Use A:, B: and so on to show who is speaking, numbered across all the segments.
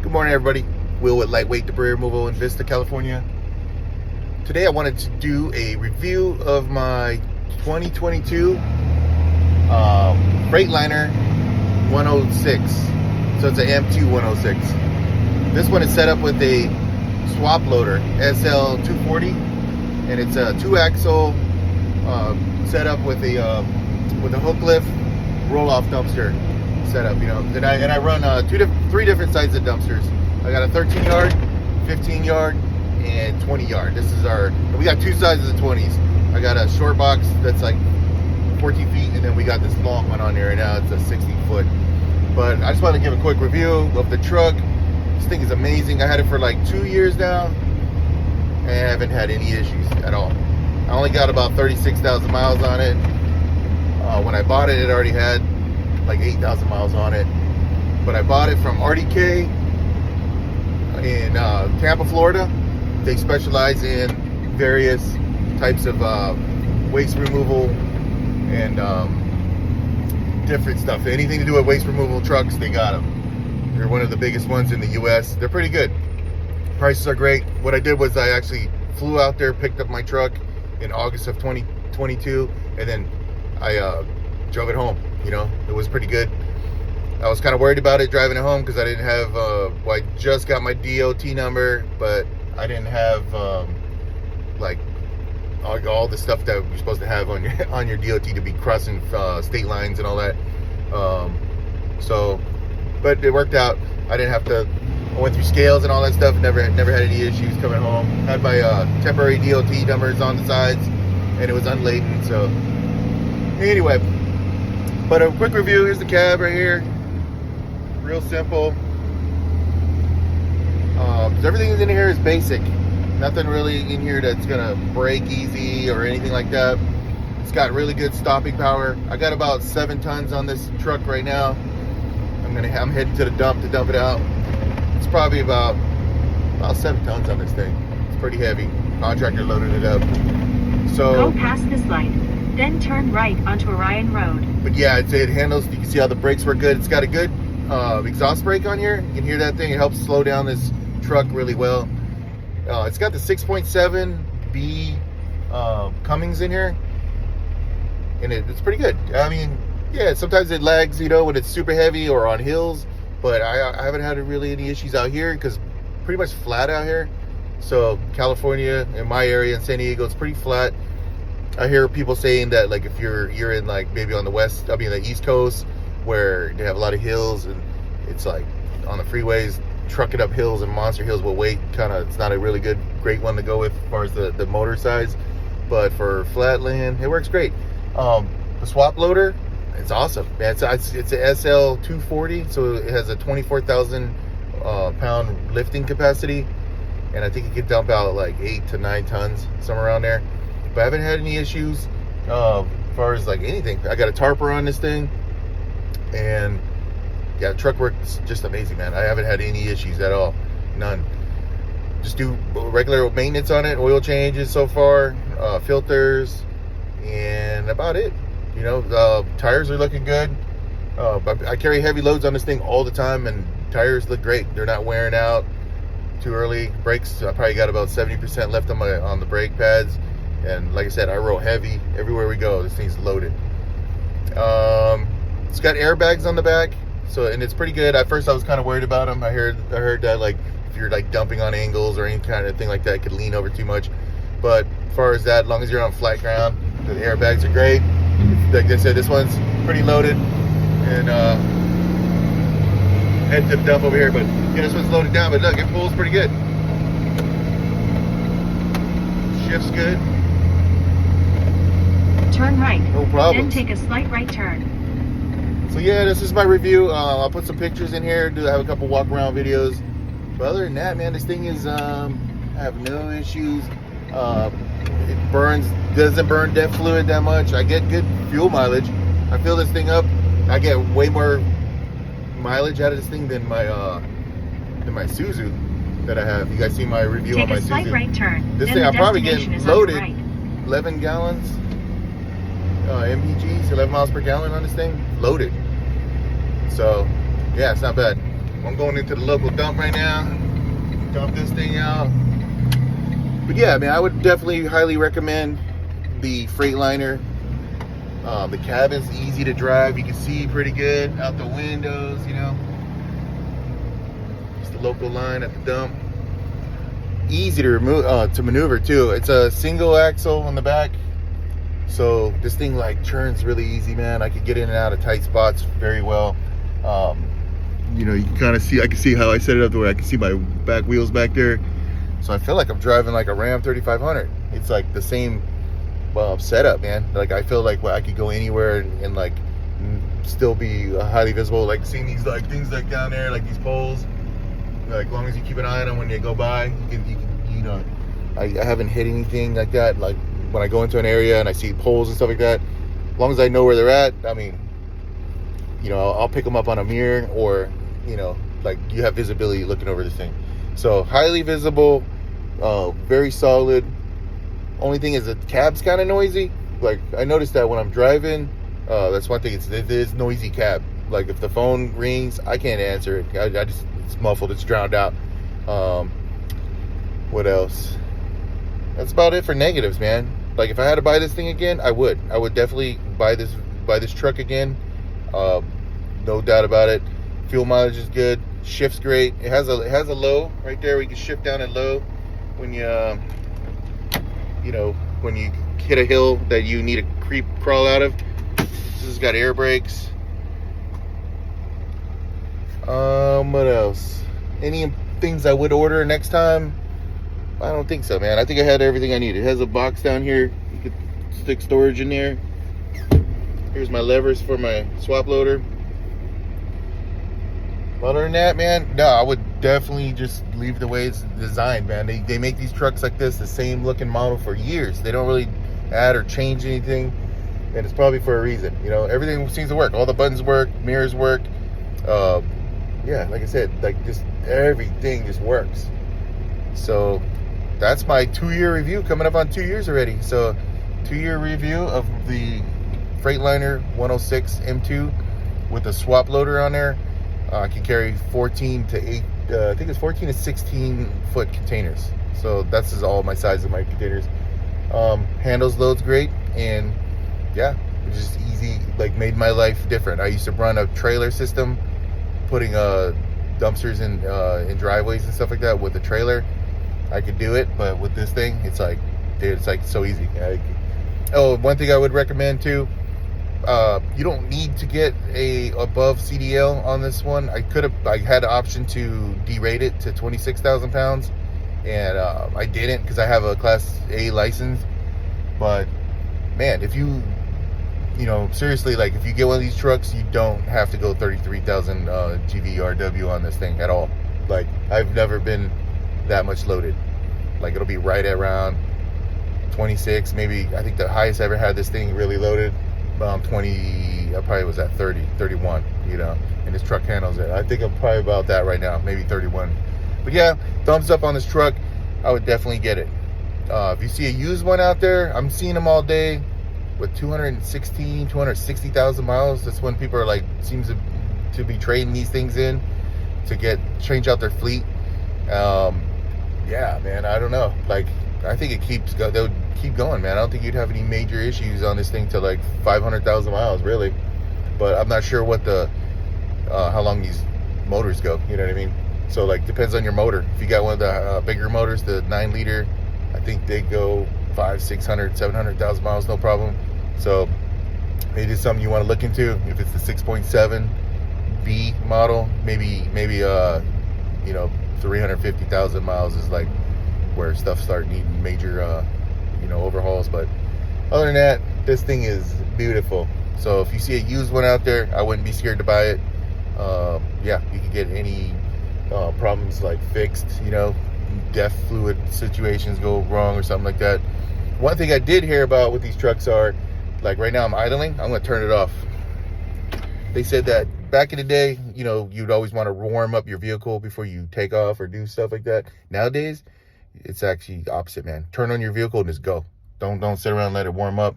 A: Good morning, everybody. Will with Lightweight Debris Removal in Vista, California. Today I wanted to do a review of my 2022 Freightliner 106. So it's an M2 106. This one is set up with a swap loader, SL240, and it's a 2-axle setup with a Hooklift roll-off dumpster setup. You know, and I run three different sizes of dumpsters. I got a 13-yard, 15-yard, and 20-yard. We got two sizes of 20s. I got a short box that's like 14 feet, and then we got this long one on there right now. It's a 60-foot. But I just want to give a quick review of the truck. This thing is amazing. I had it for like 2 years now, and I haven't had any issues at all. I only got about 36,000 miles on it. When I bought it, it already had like 8,000 miles on it. But I bought it from RDK in Tampa, Florida. They specialize in various types of waste removal and different stuff. Anything to do with waste removal trucks, they got them. They're one of the biggest ones in the US. They're pretty good. Prices are great. What I did was I actually flew out there, picked up my truck in August of 2022, and then I drove it home. You know, it was pretty good. I was kind of worried about it driving it home because I didn't have, I just got my DOT number, but I didn't have like all the stuff that you're supposed to have on your DOT to be crossing state lines and all that. But it worked out. I didn't have to. I went through scales and all that stuff. Never had any issues coming home. Had my temporary DOT numbers on the sides, and it was unladen. So anyway, but a quick review. Here's the cab right here. Real simple. Everything in here is basic. Nothing really in here that's gonna break easy or anything like that. It's got really good stopping power. I got about 7 tons on this truck right now. I'm heading to the dump to dump it out. It's probably about 7 tons on this thing. It's pretty heavy. Contractor loaded it up. So
B: go past this light, then turn right onto Orion Road.
A: But yeah, it handles. You can see how the brakes work good. It's got a good exhaust brake on here. You can hear that thing. It helps slow down this truck really well. It's got the 6.7B Cummins in here, and it's pretty good. I mean, yeah, sometimes it lags, you know, when it's super heavy or on hills, but I haven't had really any issues out here because pretty much flat out here. So California, in my area in San Diego, it's pretty flat. I hear people saying that like if you're in like maybe on the East Coast where they have a lot of hills and it's like on the freeways, trucking up hills and monster hills will wait it's not a really great one to go with as far as the motor size. But for flat land, it works great. The swap loader, it's awesome. It's a SL240, so it has a 24,000 pound lifting capacity, and I think it could dump out like 8 to 9 tons, somewhere around there. But I haven't had any issues as far as like anything. I got a tarper on this thing, and yeah, the truck works just amazing, man. I haven't had any issues at all, none. Just do regular maintenance on it, oil changes so far, filters, and about it. You know, tires are looking good. I carry heavy loads on this thing all the time, and tires look great. They're not wearing out too early. Brakes, I probably got about 70% left on the brake pads. And like I said, I roll heavy everywhere we go. This thing's loaded. It's got airbags on the back, and it's pretty good. At first, I was kind of worried about them. I heard that like if you're like dumping on angles or any kind of thing like that, it could lean over too much. But as far as that, as long as you're on flat ground, the airbags are great. Like I said, this one's pretty loaded, and head to the dump over here. But yeah, this one's loaded down. But look, it pulls pretty good. Shifts good.
B: Turn right.
A: No problem.
B: Then take a slight right turn.
A: So yeah, this is my review. I'll put some pictures in here. I have a couple walk around videos. But other than that, man, this thing is. I have no issues. It doesn't burn dead fluid that much. I get good fuel mileage. I fill this thing up. I get way more mileage out of this thing than my Suzu that I have. You guys see my review on my Suzu?
B: Take a slight right turn.
A: This thing I'm probably getting loaded. 11 gallons. MPGs, 11 miles per gallon on this thing, loaded. So yeah, it's not bad. I'm going into the local dump right now. Dump this thing out. But yeah, man, I would definitely highly recommend the Freightliner. The cab is easy to drive. You can see pretty good out the windows, you know. It's the local line at the dump. Easy to remove, to maneuver too. It's a single axle on the back, so this thing like turns really easy, man. I could get in and out of tight spots very well. You know, you can kind of see, I can see how I set it up the way I can see my back wheels back there. So I feel like I'm driving like a Ram 3500. It's like the same setup, man. Like I feel like I could go anywhere and like still be highly visible. Like seeing these like things like down there, like these poles. Like as long as you keep an eye on them when they go by, you know, I haven't hit anything like that. Like when I go into an area and I see poles and stuff like that, as long as I know where they're at, I mean, you know, I'll pick them up on a mirror, or you know, like you have visibility looking over this thing. So highly visible, very solid. Only thing is the cab's kind of noisy. Like I noticed that when I'm driving, that's one thing. It is noisy cab. Like if the phone rings, I can't answer it. I just, it's muffled. It's drowned out. What else? That's about it for negatives, man. Like if I had to buy this thing again, I would definitely buy this truck again. No doubt about it. Fuel mileage is good. Shift's great. It has a low right there. We can shift down at low when you know, when you hit a hill that you need to crawl out of. This has got air brakes. What else? Any things I would order next time? I don't think so, man. I think I had everything I needed. It has a box down here. You could stick storage in there. Here's my levers for my swap loader. Other than that, man, no, I would definitely just leave the way it's designed, man. They make these trucks like this, the same looking model for years. They don't really add or change anything, and it's probably for a reason. You know, everything seems to work. All the buttons work, mirrors work. Yeah, like I said, like just everything just works. So that's my 2-year review, coming up on 2 years already. So 2-year review of the Freightliner 106 M2 with a swap loader on there. I can carry 14 to 8, I think it's 14 to 16 foot containers. So that's just all my size of my containers. Handles loads great, and yeah, it's just easy, like made my life different. I used to run a trailer system, putting dumpsters in driveways and stuff like that with a trailer. I could do it, but with this thing, it's like, dude, it's like so easy. Oh, one thing I would recommend too, you don't need to get a above CDL on this one. I had the option to derate it to 26,000 pounds, and I didn't because I have a Class A license. But man, if you know, seriously, like if you get one of these trucks, you don't have to go 33,000 GVRW on this thing at all. Like I've never been that much loaded. Like it'll be right at around 26, maybe. I think the highest I ever had this thing really loaded, 20, I probably was at 30, 31, you know, and this truck handles it. I think I'm probably about that right now, maybe 31. But yeah, thumbs up on this truck. I would definitely get it. If you see a used one out there, I'm seeing them all day with 260,000 miles. That's when people are like, seems to be trading these things in to change out their fleet. Yeah, man, I don't know. Like, I think they would keep going, man. I don't think you'd have any major issues on this thing to like 500,000 miles, really. But I'm not sure what how long these motors go. You know what I mean? So like, depends on your motor. If you got one of the bigger motors, the 9-liter, I think they go 500, 600, 700,000 miles, no problem. So maybe it's something you want to look into. If it's the 6.7 B model, maybe you know, 350,000 miles is like where stuff start needing major you know, overhauls. But other than that, this thing is beautiful. So if you see a used one out there, I wouldn't be scared to buy it. Yeah, you can get any problems like fixed, you know, DEF fluid situations go wrong or something like that. One thing I did hear about with these trucks are, like right now I'm idling, I'm going to turn it off. They said that back in the day, you know, you'd always want to warm up your vehicle before you take off or do stuff like that. Nowadays, it's actually opposite, man. Turn on your vehicle and just go. Don't sit around and let it warm up.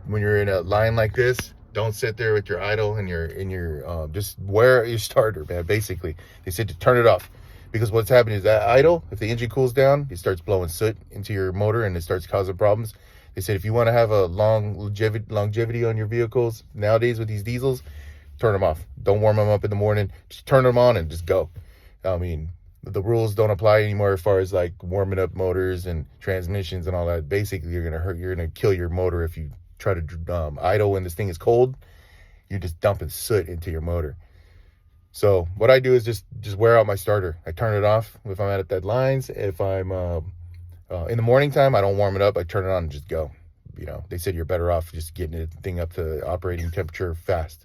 A: When you're in a line like this, Don't sit there with your idle and your just wear your starter, man. Basically, they said to turn it off, because what's happening is that idle, if the engine cools down, it starts blowing soot into your motor and it starts causing problems. They said if you want to have a long longevity on your vehicles nowadays with these diesels, turn them off. Don't warm them up in the morning. Just turn them on and just go. I mean, the rules don't apply anymore as far as like warming up motors and transmissions and all that. Basically, you're gonna kill your motor if you try to idle when this thing is cold. You're just dumping soot into your motor. So what I do is just wear out my starter. I turn it off if I'm at dead lines. If I'm in the morning time, I don't warm it up. I turn it on and just go. You know, they said you're better off just getting the thing up to operating temperature fast,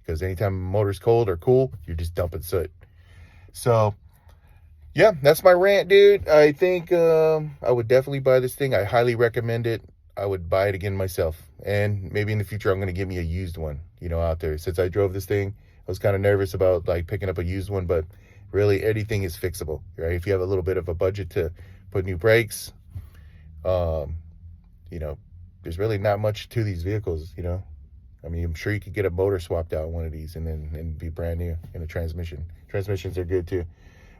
A: because anytime the motor's cold or cool, you're just dumping soot. So yeah, that's my rant, dude. I think I would definitely buy this thing. I highly recommend it. I would buy it again myself. And maybe in the future, I'm going to get me a used one, you know, out there. Since I drove this thing, I was kind of nervous about like picking up a used one, but really anything is fixable, right? If you have a little bit of a budget to put new brakes, you know, there's really not much to these vehicles, you know. I mean, I'm sure you could get a motor swapped out in one of these and be brand new. And a transmission. Transmissions are good too.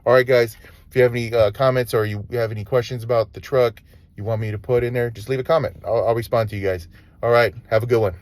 A: All right, guys, if you have any comments or you have any questions about the truck you want me to put in there, just leave a comment. I'll respond to you guys. All right, have a good one.